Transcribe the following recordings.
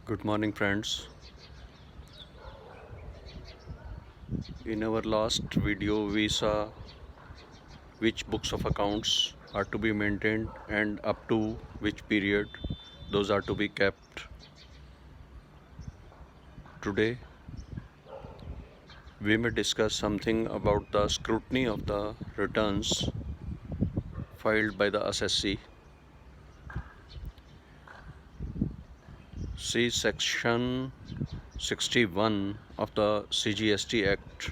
Good morning, friends. In our last video, we saw which books of accounts are to be maintained and up to which period those are to be kept. Today, we may discuss something about the scrutiny of the returns filed by the assessee. See Section 61 of the CGST Act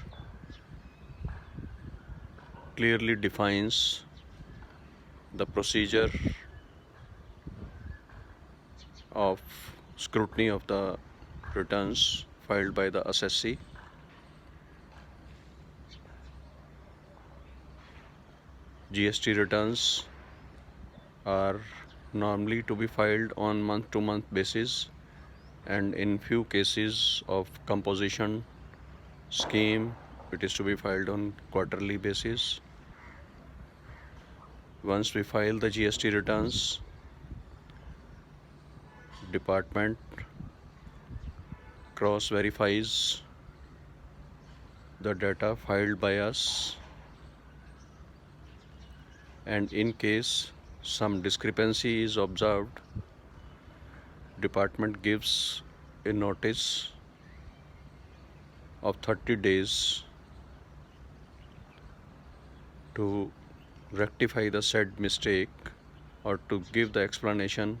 clearly defines the procedure of scrutiny of the returns filed by the assessee. GST returns are normally to be filed on month-to-month basis, and in few cases of composition scheme it is to be filed on quarterly basis. Once we file the GST returns, department cross verifies the data filed by us, and in case some discrepancy is observed, department gives a notice of 30 days to rectify the said mistake or to give the explanation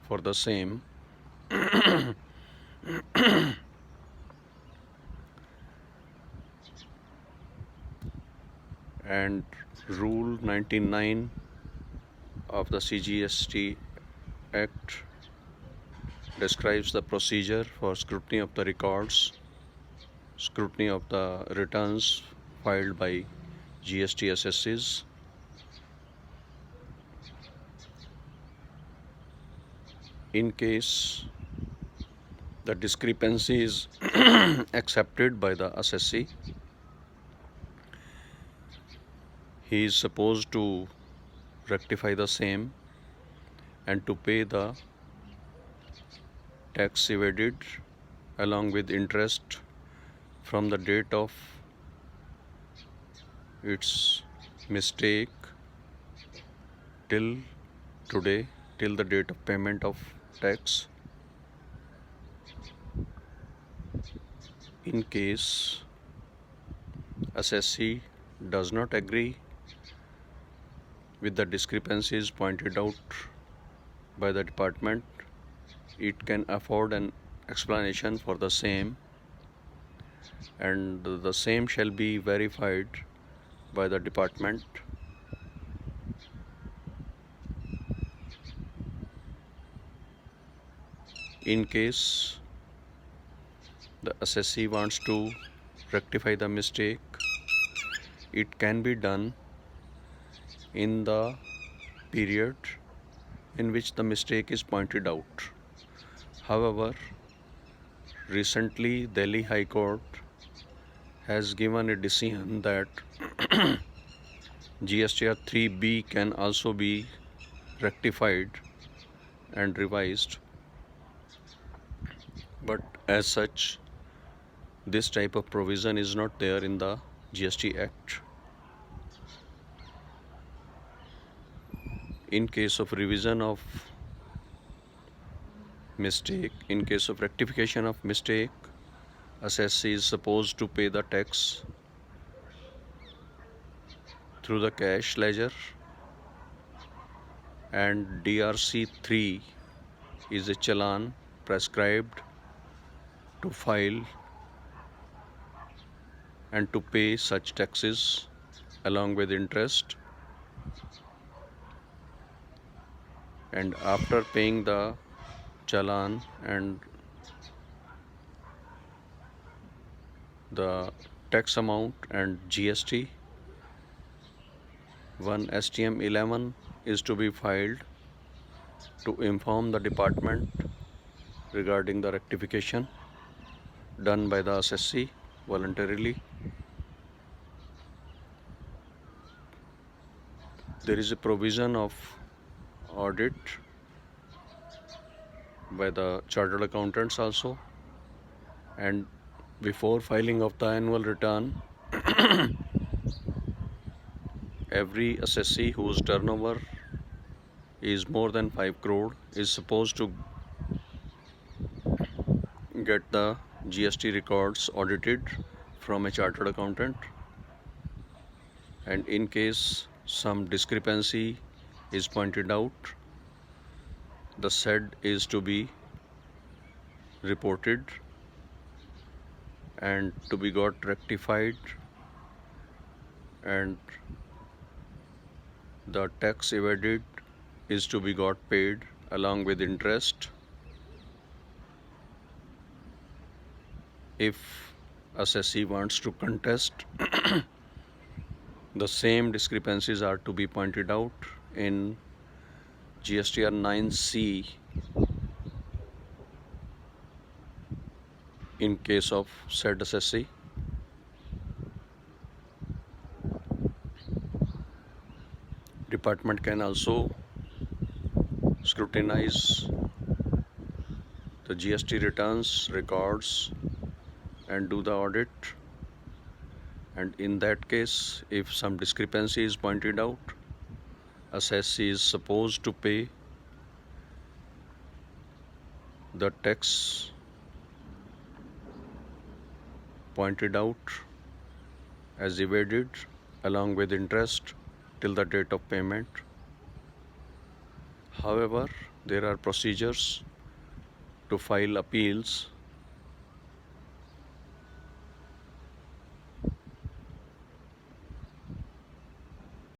for the same. And Rule 99 of the CGST Act describes the procedure for scrutiny of the records, scrutiny of the returns filed by GST assessees. In case the discrepancy is accepted by the assessee, he is supposed to rectify the same and to pay the tax evaded along with interest from the date of its mistake till today, till the date of payment of tax. In case assessee does not agree with the discrepancies pointed out by the department, it can afford an explanation for the same, and the same shall be verified by the department. In case the assessee wants to rectify the mistake, it can be done in the period in which the mistake is pointed out. However, recently Delhi High Court has given a decision that GSTR 3B can also be rectified and revised, but as such this type of provision is not there in the GST Act. In case of revision of mistake, in case of rectification of mistake, assessee is supposed to pay the tax through the cash ledger, and DRC 3 is a challan prescribed to file and to pay such taxes along with interest. And after paying the challan and the tax amount and GST, one STM 11 is to be filed to inform the department regarding the rectification done by the assessee voluntarily. There is a provision of audit by the chartered accountants also. And before filing of the annual return, every assessee whose turnover is more than 5 crore is supposed to get the GST records audited from a chartered accountant, and in case some discrepancy is pointed out, the said is to be reported and to be got rectified, and the tax evaded is to be got paid along with interest. If assessee wants to contest, the same discrepancies are to be pointed out in GSTR 9C in case of said assessee. Department can also scrutinize the GST returns records and do the audit, and in that case, if some discrepancy is pointed out, assessee is supposed to pay the tax pointed out as evaded along with interest till the date of payment. However, there are procedures to file appeals